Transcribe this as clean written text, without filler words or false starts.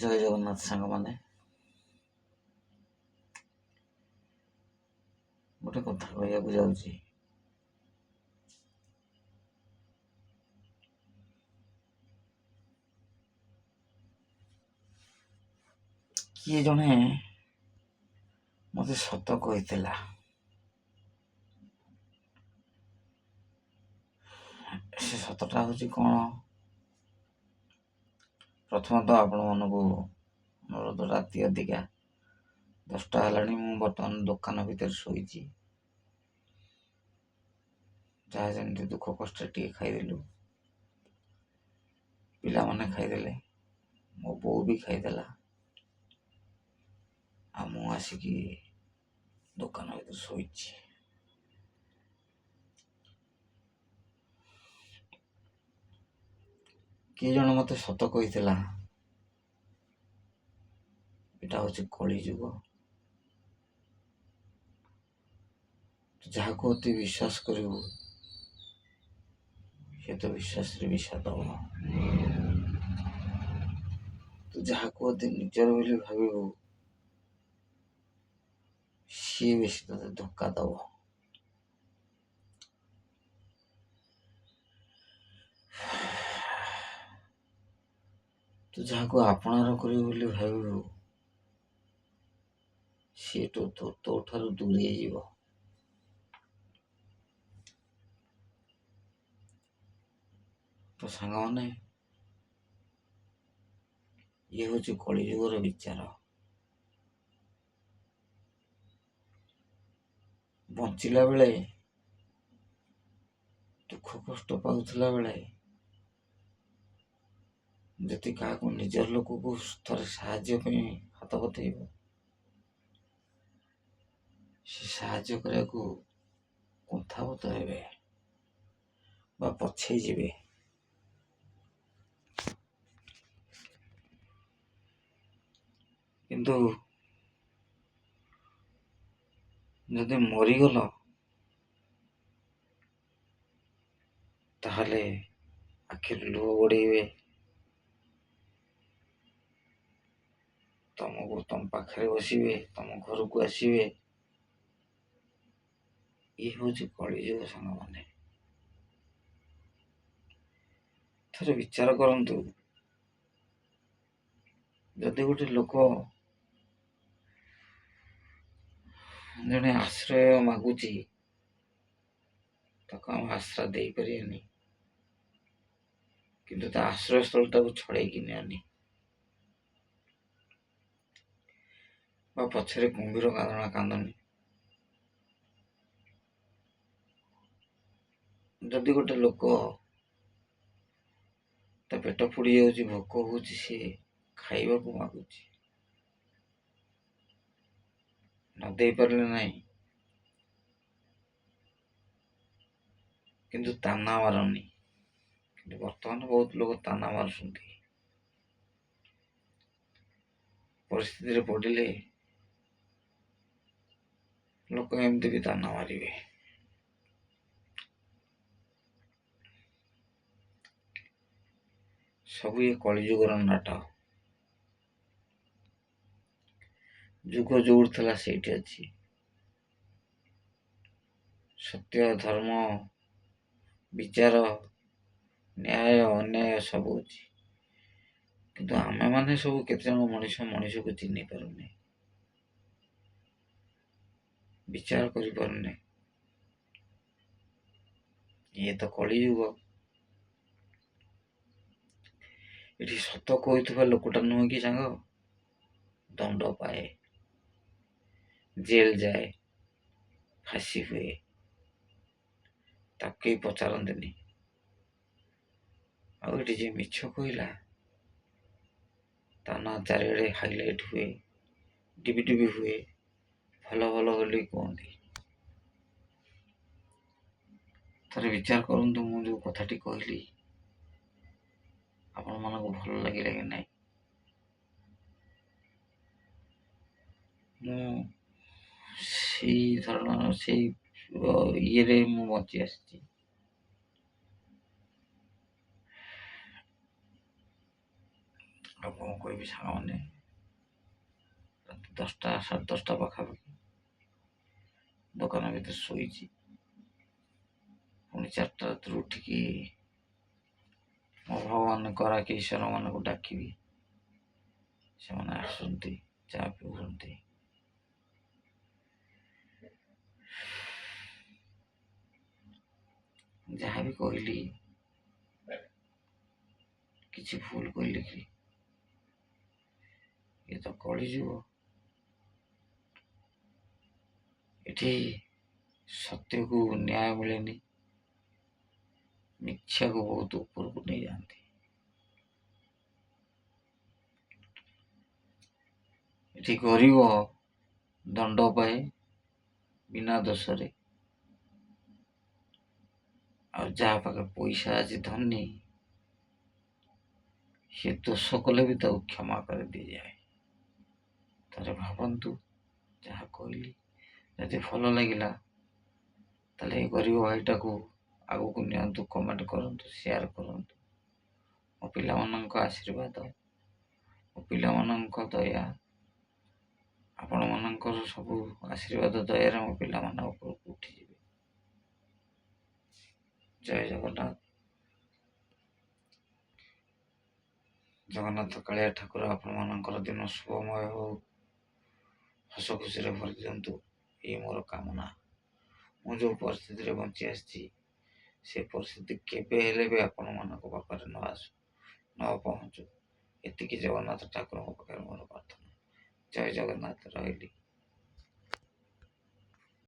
ଜୟ ଜଗନ୍ନାଥ ସାଙ୍ଗମାନେ, ଗୋଟେ କଥା କହିବାକୁ ଯାଉଛି। କିଏ ଜଣେ ମତେ ସତ କହିଥିଲା। ସେ ସତଟା ହଉଛି କ'ଣ? ପ୍ରଥମତଃ ଆପଣମାନଙ୍କୁ ଅନୁରୋଧ, ରାତି ଅଧିକା 10ଟା ହେଲାଣି। ମୁଁ ବର୍ତ୍ତମାନ ଦୋକାନ ଭିତରେ ଶୋଇଛି। ଯାହା ଯେମିତି ଦୁଃଖ କଷ୍ଟରେ ଟିକେ ଖାଇଦେଲୁ। ପିଲାମାନେ ଖାଇଦେଲେ, ମୋ ବୋଉ ବି ଖାଇଦେଲା, ଆଉ ମୁଁ ଆସିକି ଦୋକାନ ଭିତରେ ଶୋଇଛି। କିଏ ଜଣେ ମତେ ସତ କହିଥିଲା, ଏଇଟା ହଉଛି କଳି ଯୁଗ। ଯାହାକୁ ଅତି ବିଶ୍ୱାସ କରିବୁ, ସେ ତ ବିଶ୍ୱାସରେ ବିଷ ଦବ। ତୁ ଯାହାକୁ ଅତି ନିଜର ବୋଲି ଭାବିବୁ, ସିଏ ବେଶୀ ତତେ ଧୋକା ଦବ। ତୁ ଯାହାକୁ ଆପଣାର କରିବୁ ବୋଲି ଭାବିବୁ, ସିଏ ତୋ ଠାରୁ ଦୂରେଇ ଯିବ। ତ ସାଙ୍ଗମାନେ, ଇଏ ହଉଛି କଳିଯୁଗର ବିଚାର। ବଞ୍ଚିଲା ବେଳେ, ଦୁଃଖ କଷ୍ଟ ପାଉଥିଲା ବେଳେ, ଯଦି କାହାକୁ ନିଜର ଲୋକକୁ ଥରେ ସାହାଯ୍ୟ ପାଇଁ ହାତ ବତେଇବ, ସେ ସାହାଯ୍ୟ କରିବାକୁ କୁଣ୍ଠାବୋଧ ହେବେ ବା ପଛେଇ ଯିବେ। କିନ୍ତୁ ଯଦି ମରିଗଲ, ତାହେଲେ ଆଖିରୁ ଲୁହ ଗଡ଼େଇବେ, ତମ ପାଖରେ ବସିବେ, ତମ ଘରକୁ ଆସିବେ। ଇଏ ହଉଛି କଳିଯୁଗ ସାଙ୍ଗମାନେ। ଥରେ ବିଚାର କରନ୍ତୁ, ଯଦି ଗୋଟେ ଲୋକ ଜଣେ ଆଶ୍ରୟ ମାଗୁଛି, ତାକୁ ଆମେ ଆଶ୍ରୟ ଦେଇପାରିବାନି, କିନ୍ତୁ ତା ଆଶ୍ରୟସ୍ଥଳୀଟାକୁ ଛଡ଼େଇକି ନିଅନି, ବା ପଛରେ କୁମ୍ଭୀର କାନ୍ଦନି। ଯଦି ଗୋଟେ ଲୋକ, ତା ପେଟ ପୋଡ଼ି ଯାଉଛି, ଭୋକ ହଉଛି, ସିଏ ଖାଇବାକୁ ମାଗୁଛି, ନ ଦେଇପାରିଲେ ନାହିଁ, କିନ୍ତୁ ତାନା ମାରନି। କିନ୍ତୁ ବର୍ତ୍ତମାନ ବହୁତ ଲୋକ ତାନା ମାରୁଛନ୍ତି। ପରିସ୍ଥିତିରେ ପଡ଼ିଲେ ଲୋକ ଏମିତି ବି ତାନା ମାରିବେ। ସବୁ ଏ କଳିଯୁଗର ନାଟ। ଯୁଗ ଯୋଉଠି ଥିଲା ସେଇଠି ଅଛି। ସତ୍ୟ, ଧର୍ମ, ବିଚାର, ନ୍ୟାୟ, ଅନ୍ୟାୟ ସବୁ ଅଛି। କିନ୍ତୁ ଆମେମାନେ ସବୁ କେତେଜଣ ମଣିଷକୁ ଚିହ୍ନି ପାରୁନେ, ବିଚାର କରିପାରୁନେ। ଇଏ ତ କଳିଯୁଗ। ଏଠି ସତ କହୁଥିବା ଲୋକଟା ନୁହେଁ କି ସାଙ୍ଗ, ଦଣ୍ଡ ପାଏ, ଜେଲ୍ ଯାଏ, ଫାଶୀ ହୁଏ, ତାକୁ କେହି ପଚାରନ୍ତିନି। ଆଉ ଏଠି ଯିଏ ମିଛ କହିଲା, ତା ନାଁ ଚାରିଆଡ଼େ ହାଇଲାଇଟ୍ ହୁଏ, ଟିଭି ହୁଏ, ଭଲ ବୋଲି କୁହନ୍ତି। ଥରେ ବିଚାର କରନ୍ତୁ, ମୁଁ ଯେଉଁ କଥାଟି କହିଲି ଆପଣମାନଙ୍କୁ ଭଲ ଲାଗିଲା କି ନାହିଁ? ମୁଁ ସେଇ ଧରଣର, ସେଇ ଇଏରେ ମୁଁ ବଞ୍ଚି ଆସିଛି। ଆଉ କ'ଣ କହିବି ସାଙ୍ଗମାନେ, ରାତି 10ଟା 10:30 ପାଖାପାଖି ଦୋକାନ ଭିତରେ ଶୋଇଛି। ପୁଣି 4ଟା ରାତିରୁ ଉଠିକି ମୋ ଭଗବାନଙ୍କ କି ଈଶ୍ୱରମାନଙ୍କୁ ଡାକିବି। ସେମାନେ ଆସନ୍ତି, ଚା ପିଉଛନ୍ତି। ଯାହା ବି କହିଲି କିଛି ଭୁଲ କହିଲି କି? ଏ ତ କଳିଯୁଗ। ଏଠି ସତ୍ୟକୁ ନ୍ୟାୟ ମିଳେନି, ମିଥ୍ୟାକୁ ବହୁତ ଉପରକୁ ନେଇଯାଆନ୍ତି। ଏଠି ଗରିବ ଦଣ୍ଡ ପାଏ ବିନା ଦୋଷରେ, ଆଉ ଯାହା ପାଖରେ ପଇସା ଅଛି ଧନୀ, ସେ ଦୋଷ କଲେ ବି ତାକୁ କ୍ଷମା କରିଦିଆଯାଏ। ଥରେ ଭାବନ୍ତୁ, ଯାହା କହିଲି ଯଦି ଭଲ ଲାଗିଲା ତାହେଲେ ଏ ଗରିବ ଭାଇଟାକୁ ଆଗକୁ ନିଅନ୍ତୁ, କମେଣ୍ଟ କରନ୍ତୁ, ସେୟାର କରନ୍ତୁ। ମୋ ପିଲାମାନଙ୍କ ଆଶୀର୍ବାଦ, ମୋ ପିଲାମାନଙ୍କ ଦୟା, ଆପଣମାନଙ୍କର ସବୁ ଆଶୀର୍ବାଦ ଦୟାରେ ମୋ ପିଲାମାନେ ଉପରକୁ ଉଠିଯିବେ। ଜୟ ଜଗନ୍ନାଥ। ଜଗନ୍ନାଥ କାଳିଆ ଠାକୁର ଆପଣମାନଙ୍କର ଦିନ ଶୁଭମୟ ହଉ, ହସ ଖୁସିରେ ଭରି ଦିଅନ୍ତୁ, ଏଇ ମୋର କାମନା। ମୁଁ ଯେଉଁ ପରିସ୍ଥିତିରେ ବଞ୍ଚି ଆସିଛି, ସେ ପରିସ୍ଥିତି କେବେ ହେଲେ ବି ଆପଣମାନଙ୍କ ପାଖରେ ନ ପହଞ୍ଚୁ, ଏତିକି ଜଗନ୍ନାଥ ଠାକୁରଙ୍କ ପାଖରେ ମୋର ପ୍ରାର୍ଥନା। ଜୟ ଜଗନ୍ନାଥ। ରହିଲି।